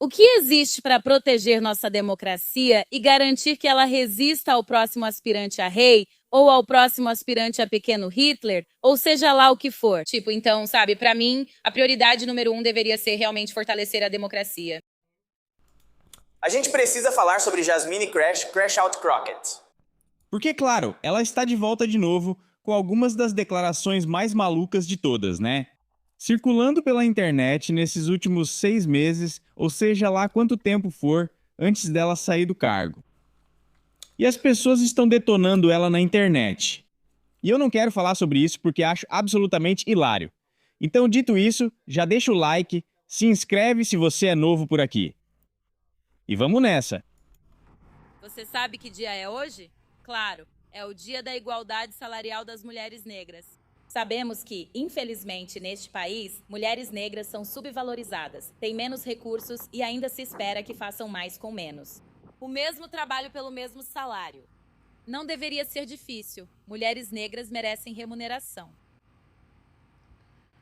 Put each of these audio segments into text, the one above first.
O que existe para proteger nossa democracia e garantir que ela resista ao próximo aspirante a rei ou ao próximo aspirante a pequeno Hitler, ou seja lá o que for? Tipo, então, sabe, para mim, a prioridade número 1 deveria ser realmente fortalecer a democracia. A gente precisa falar sobre Jasmine Crash Out Crockett. Porque, claro, ela está de volta de novo com algumas das declarações mais malucas de todas, né? Circulando pela internet nesses últimos 6 meses, ou seja lá quanto tempo for, antes dela sair do cargo. E as pessoas estão detonando ela na internet. E eu não quero falar sobre isso porque acho absolutamente hilário. Então, dito isso, já deixa o like, se inscreve se você é novo por aqui. E vamos nessa! Você sabe que dia é hoje? Claro, é o Dia da Igualdade Salarial das Mulheres Negras. Sabemos que, infelizmente, neste país, mulheres negras são subvalorizadas, têm menos recursos e ainda se espera que façam mais com menos. O mesmo trabalho pelo mesmo salário. Não deveria ser difícil. Mulheres negras merecem remuneração.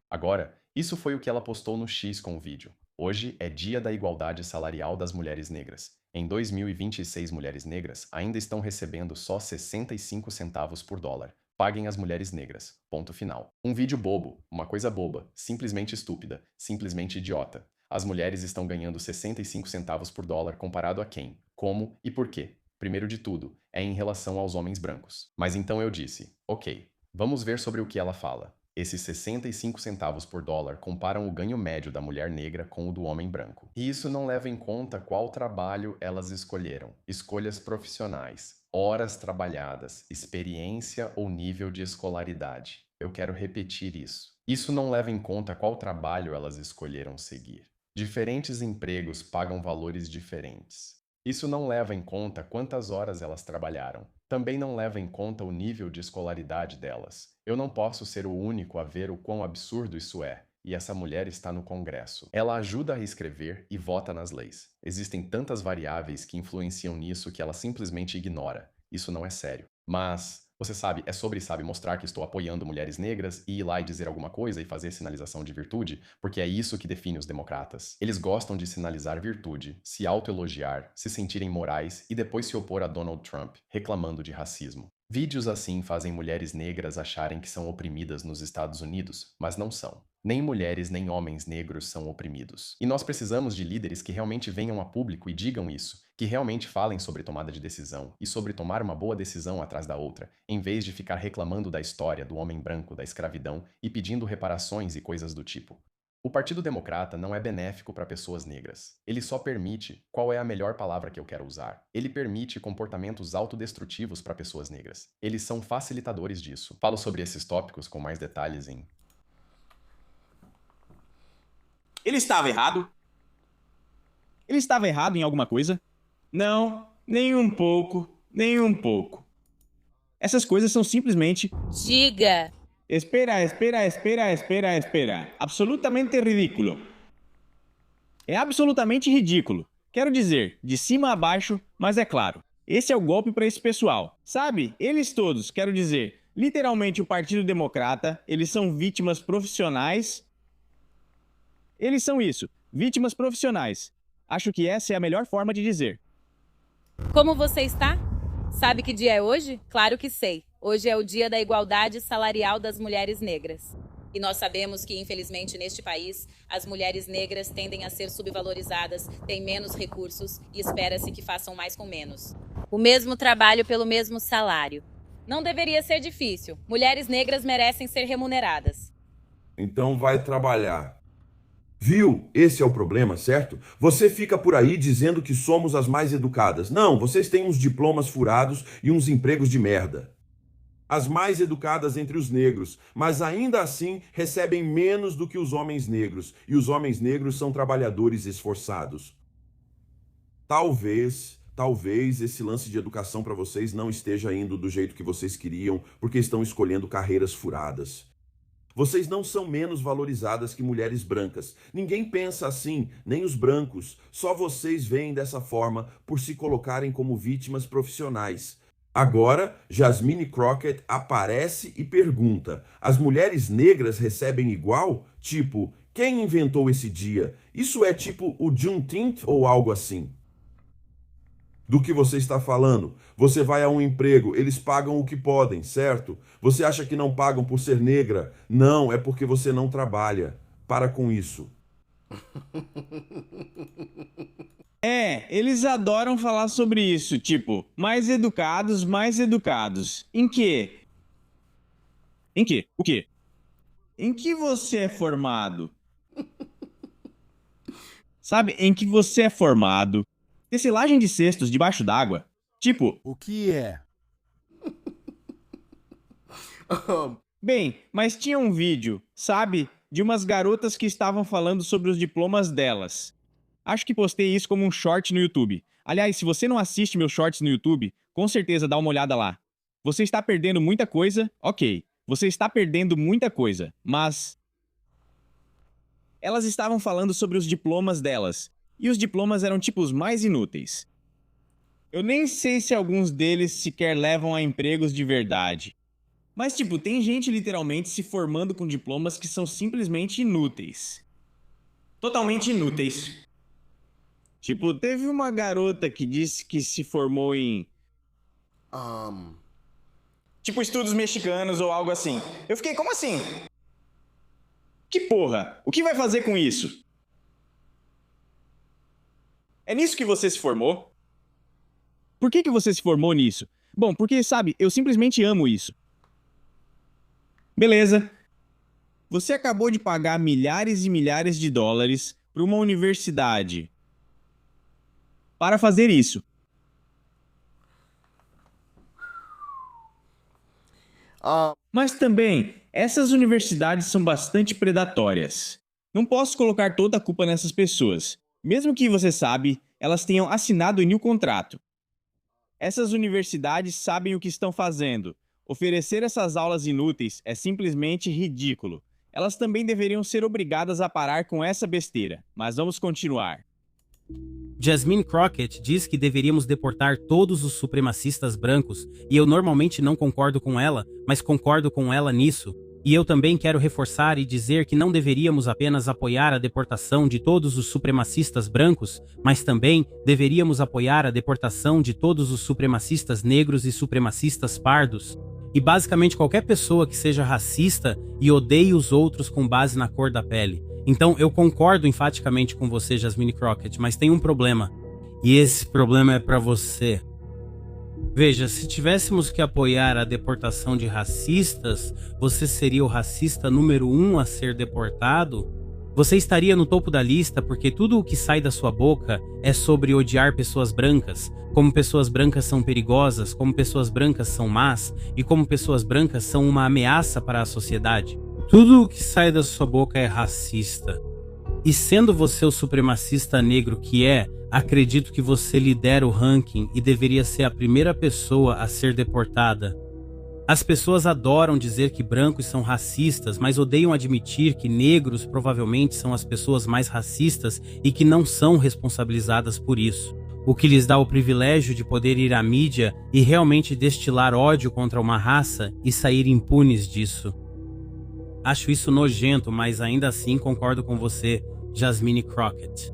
Agora, isso foi o que ela postou no X com o vídeo. Hoje é Dia da Igualdade Salarial das Mulheres Negras. Em 2026, mulheres negras ainda estão recebendo só 65 centavos por dólar. Paguem as mulheres negras. Ponto final. Um vídeo bobo, uma coisa boba, simplesmente estúpida, simplesmente idiota. As mulheres estão ganhando 65 centavos por dólar comparado a quem, como e por quê? Primeiro de tudo, é em relação aos homens brancos. Mas então eu disse, ok, vamos ver sobre o que ela fala. Esses 65 centavos por dólar comparam o ganho médio da mulher negra com o do homem branco. E isso não leva em conta qual trabalho elas escolheram. Escolhas profissionais, horas trabalhadas, experiência ou nível de escolaridade. Eu quero repetir isso. Isso não leva em conta qual trabalho elas escolheram seguir. Diferentes empregos pagam valores diferentes. Isso não leva em conta quantas horas elas trabalharam. Também não leva em conta o nível de escolaridade delas. Eu não posso ser o único a ver o quão absurdo isso é. E essa mulher está no Congresso. Ela ajuda a escrever e vota nas leis. Existem tantas variáveis que influenciam nisso que ela simplesmente ignora. Isso não é sério. Mas, você sabe, é sobre, mostrar que estou apoiando mulheres negras e ir lá e dizer alguma coisa e fazer sinalização de virtude, porque é isso que define os democratas. Eles gostam de sinalizar virtude, se autoelogiar, se sentirem morais e depois se opor a Donald Trump, reclamando de racismo. Vídeos assim fazem mulheres negras acharem que são oprimidas nos Estados Unidos, mas não são. Nem mulheres nem homens negros são oprimidos. E nós precisamos de líderes que realmente venham a público e digam isso, que realmente falem sobre tomada de decisão e sobre tomar uma boa decisão atrás da outra, em vez de ficar reclamando da história do homem branco, da escravidão e pedindo reparações e coisas do tipo. O Partido Democrata não é benéfico para pessoas negras. Ele só permite, qual é a melhor palavra que eu quero usar? Ele permite comportamentos autodestrutivos para pessoas negras. Eles são facilitadores disso. Falo sobre esses tópicos com mais detalhes em... Ele estava errado? Ele estava errado em alguma coisa? Não, nem um pouco, nem um pouco. Essas coisas são simplesmente... Diga! Espera. Absolutamente ridículo. É absolutamente ridículo. Quero dizer, de cima a baixo, mas é claro. Esse é o golpe para esse pessoal. Sabe, eles todos, quero dizer, literalmente o Partido Democrata, eles são vítimas profissionais. Eles são isso, vítimas profissionais. Acho que essa é a melhor forma de dizer. Como você está? Sabe que dia é hoje? Claro que sei. Hoje é o Dia da Igualdade Salarial das Mulheres Negras. E nós sabemos que, infelizmente, neste país, as mulheres negras tendem a ser subvalorizadas, têm menos recursos e espera-se que façam mais com menos. O mesmo trabalho pelo mesmo salário. Não deveria ser difícil. Mulheres negras merecem ser remuneradas. Então vai trabalhar. Viu? Esse é o problema, certo? Você fica por aí dizendo que somos as mais educadas. Não, vocês têm uns diplomas furados e uns empregos de merda. As mais educadas entre os negros, mas ainda assim recebem menos do que os homens negros, e os homens negros são trabalhadores esforçados. Talvez esse lance de educação para vocês não esteja indo do jeito que vocês queriam, porque estão escolhendo carreiras furadas. Vocês não são menos valorizadas que mulheres brancas. Ninguém pensa assim, nem os brancos. Só vocês veem dessa forma por se colocarem como vítimas profissionais. Agora, Jasmine Crockett aparece e pergunta: as mulheres negras recebem igual? Tipo, Quem inventou esse dia? Isso é tipo o Juneteenth ou algo assim? Do que você está falando? Você vai a um emprego, eles pagam o que podem, certo? Você acha que não pagam por ser negra? Não, é porque você não trabalha. Para com isso. Eles adoram falar sobre isso, tipo, mais educados, mais educados. Em quê? Em quê? O quê? Em que você é formado? Sabe, em que você é formado? Tecelagem de cestos debaixo d'água. Tipo, O que é? bem, mas tinha um vídeo, sabe, de umas garotas que estavam falando sobre os diplomas delas. Acho que postei isso como um short no YouTube. Aliás, se você não assiste meus shorts no YouTube, com certeza dá uma olhada lá. Você está perdendo muita coisa, ok. Você está perdendo muita coisa, mas... Elas estavam falando sobre os diplomas delas. E os diplomas eram tipo os mais inúteis. Eu nem sei se alguns deles sequer levam a empregos de verdade. Mas tipo, tem gente literalmente se formando com diplomas que são simplesmente inúteis. Totalmente inúteis. Tipo, teve uma garota que disse que se formou em... Tipo, estudos mexicanos ou algo assim. Eu fiquei, como assim? Que porra? O que vai fazer com isso? É nisso que você se formou? Por que você se formou nisso? Bom, porque, sabe, eu simplesmente amo isso. Beleza. Você acabou de pagar milhares e milhares de dólares para uma universidade para fazer isso. Mas também, essas universidades são bastante predatórias. Não posso colocar toda a culpa nessas pessoas. Mesmo que você sabe, elas tenham assinado em um contrato. Essas universidades sabem o que estão fazendo. Oferecer essas aulas inúteis é simplesmente ridículo. Elas também deveriam ser obrigadas a parar com essa besteira. Mas vamos continuar. Jasmine Crockett diz que deveríamos deportar todos os supremacistas brancos, e eu normalmente não concordo com ela, mas concordo com ela nisso. E eu também quero reforçar e dizer que não deveríamos apenas apoiar a deportação de todos os supremacistas brancos, mas também deveríamos apoiar a deportação de todos os supremacistas negros e supremacistas pardos. E basicamente qualquer pessoa que seja racista e odeie os outros com base na cor da pele. Então eu concordo enfaticamente com você, Jasmine Crockett, mas tem um problema. E esse problema é pra você. Veja, se tivéssemos que apoiar a deportação de racistas, você seria o racista número 1 a ser deportado? Você estaria no topo da lista porque tudo o que sai da sua boca é sobre odiar pessoas brancas, como pessoas brancas são perigosas, como pessoas brancas são más e como pessoas brancas são uma ameaça para a sociedade. Tudo o que sai da sua boca é racista. E sendo você o supremacista negro que é, acredito que você lidera o ranking e deveria ser a primeira pessoa a ser deportada. As pessoas adoram dizer que brancos são racistas, mas odeiam admitir que negros provavelmente são as pessoas mais racistas e que não são responsabilizadas por isso. O que lhes dá o privilégio de poder ir à mídia e realmente destilar ódio contra uma raça e sair impunes disso. Acho isso nojento, mas ainda assim concordo com você, Jasmine Crockett.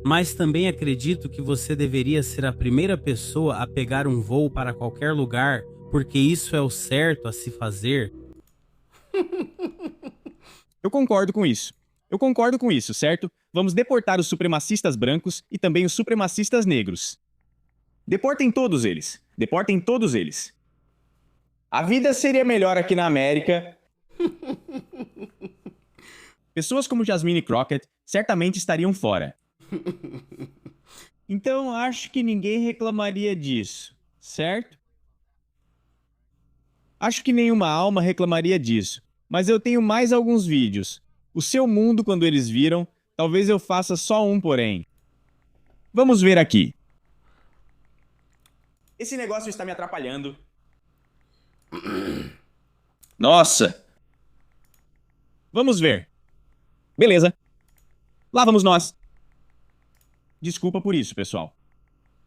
Mas também acredito que você deveria ser a primeira pessoa a pegar um voo para qualquer lugar, porque isso é o certo a se fazer. Eu concordo com isso. Eu concordo com isso, certo? Vamos deportar os supremacistas brancos e também os supremacistas negros. Deportem todos eles. Deportem todos eles. A vida seria melhor aqui na América. Pessoas como Jasmine Crockett certamente estariam fora. Então acho que ninguém reclamaria disso, certo? Acho que nenhuma alma reclamaria disso, mas eu tenho mais alguns vídeos. O seu mundo quando eles viram, talvez eu faça só um porém. Vamos ver aqui. Esse negócio está me atrapalhando. Nossa! Vamos ver. Beleza. Lá vamos nós. Desculpa por isso, pessoal.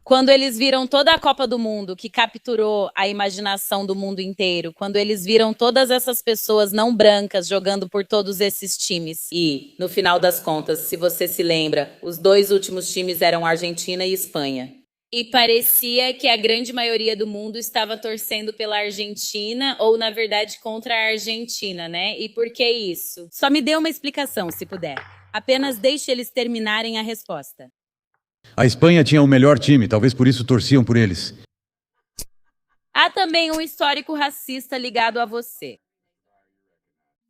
Quando eles viram toda a Copa do Mundo, que capturou a imaginação do mundo inteiro, quando eles viram todas essas pessoas não brancas jogando por todos esses times. E, no final das contas, se você se lembra, os 2 últimos times eram Argentina e Espanha. E parecia que a grande maioria do mundo estava torcendo pela Argentina, ou na verdade contra a Argentina, né? E por que isso? Só me dê uma explicação, se puder. Apenas deixe eles terminarem a resposta. A Espanha tinha o melhor time, talvez por isso torciam por eles. Há também um histórico racista ligado a você.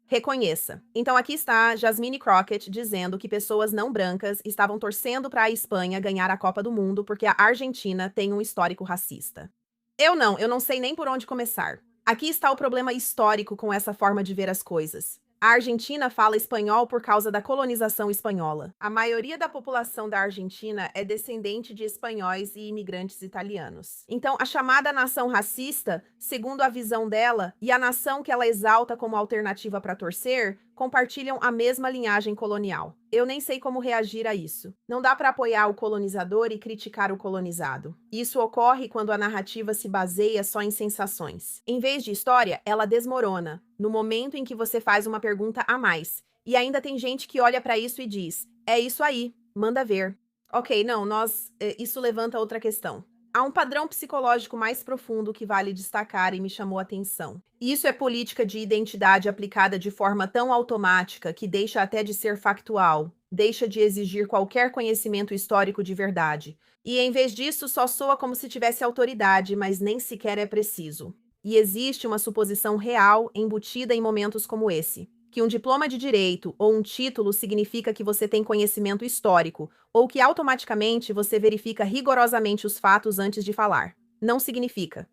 Reconheça. Então aqui está Jasmine Crockett dizendo que pessoas não brancas estavam torcendo para a Espanha ganhar a Copa do Mundo porque a Argentina tem um histórico racista. Eu não sei nem por onde começar. Aqui está o problema histórico com essa forma de ver as coisas. A Argentina fala espanhol por causa da colonização espanhola. A maioria da população da Argentina é descendente de espanhóis e imigrantes italianos. Então, a chamada nação racista, segundo a visão dela, e a nação que ela exalta como alternativa para torcer, compartilham a mesma linhagem colonial. Eu nem sei como reagir a isso. Não dá para apoiar o colonizador e criticar o colonizado. Isso ocorre quando a narrativa se baseia só em sensações. Em vez de história, ela desmorona, no momento em que você faz uma pergunta a mais. E ainda tem gente que olha para isso e diz, é isso aí, manda ver. Ok, isso levanta outra questão. Há um padrão psicológico mais profundo que vale destacar e me chamou a atenção. Isso é política de identidade aplicada de forma tão automática que deixa até de ser factual, deixa de exigir qualquer conhecimento histórico de verdade. E em vez disso, só soa como se tivesse autoridade, mas nem sequer é preciso. E existe uma suposição real embutida em momentos como esse, que um diploma de direito ou um título significa que você tem conhecimento histórico, ou que automaticamente você verifica rigorosamente os fatos antes de falar. Não significa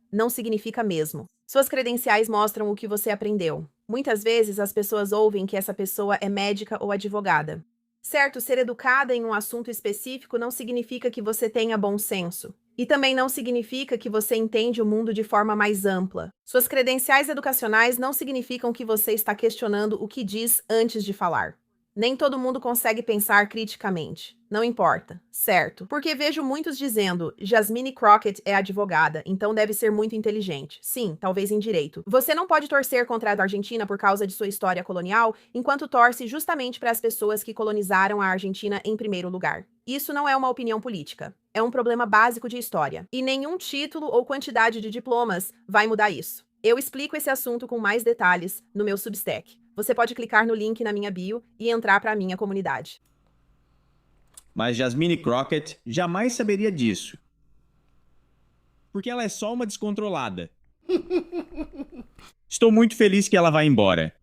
mesmo. Suas credenciais mostram o que você aprendeu. Muitas vezes as pessoas ouvem que essa pessoa é médica ou advogada. Certo, ser educada em um assunto específico não significa que você tenha bom senso. E também não significa que você entende o mundo de forma mais ampla. Suas credenciais educacionais não significam que você está questionando o que diz antes de falar. Nem todo mundo consegue pensar criticamente. Não importa, certo? Porque vejo muitos dizendo, Jasmine Crockett é advogada, então deve ser muito inteligente. Sim, talvez em direito. Você não pode torcer contra a Argentina por causa de sua história colonial, enquanto torce justamente para as pessoas que colonizaram a Argentina em primeiro lugar. Isso não é uma opinião política. É um problema básico de história. E nenhum título ou quantidade de diplomas vai mudar isso. Eu explico esse assunto com mais detalhes no meu Substack. Você pode clicar no link na minha bio e entrar para a minha comunidade. Mas Jasmine Crockett jamais saberia disso. Porque ela é só uma descontrolada. Estou muito feliz que ela vai embora.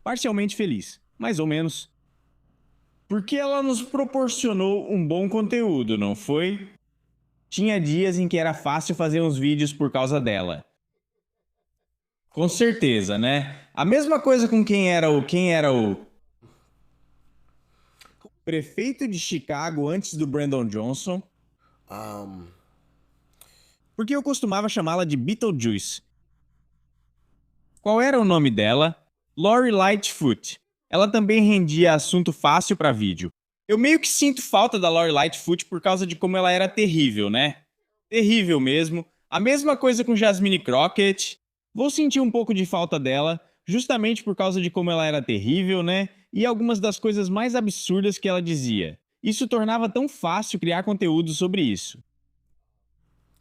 Parcialmente feliz, mais ou menos. Porque ela nos proporcionou um bom conteúdo, não foi? Tinha dias em que era fácil fazer uns vídeos por causa dela. Com certeza, né? A mesma coisa com quem era o prefeito de Chicago antes do Brandon Johnson. Porque eu costumava chamá-la de Beetlejuice. Qual era o nome dela? Lori Lightfoot. Ela também rendia assunto fácil para vídeo. Eu meio que sinto falta da Lori Lightfoot por causa de como ela era terrível, né? Terrível mesmo. A mesma coisa com Jasmine Crockett. Vou sentir um pouco de falta dela, justamente por causa de como ela era terrível, né? E algumas das coisas mais absurdas que ela dizia. Isso tornava tão fácil criar conteúdo sobre isso.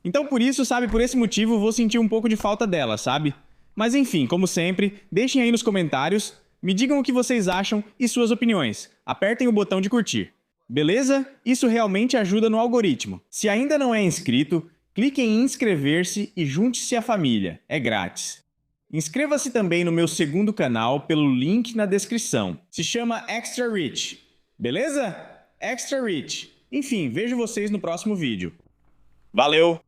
Então por esse motivo, vou sentir um pouco de falta dela, sabe? Mas enfim, como sempre, deixem aí nos comentários, me digam o que vocês acham e suas opiniões. Apertem o botão de curtir. Beleza? Isso realmente ajuda no algoritmo. Se ainda não é inscrito, clique em inscrever-se e junte-se à família, é grátis. Inscreva-se também no meu segundo canal pelo link na descrição. Se chama Extra Rich, beleza? Extra Rich. Enfim, vejo vocês no próximo vídeo. Valeu!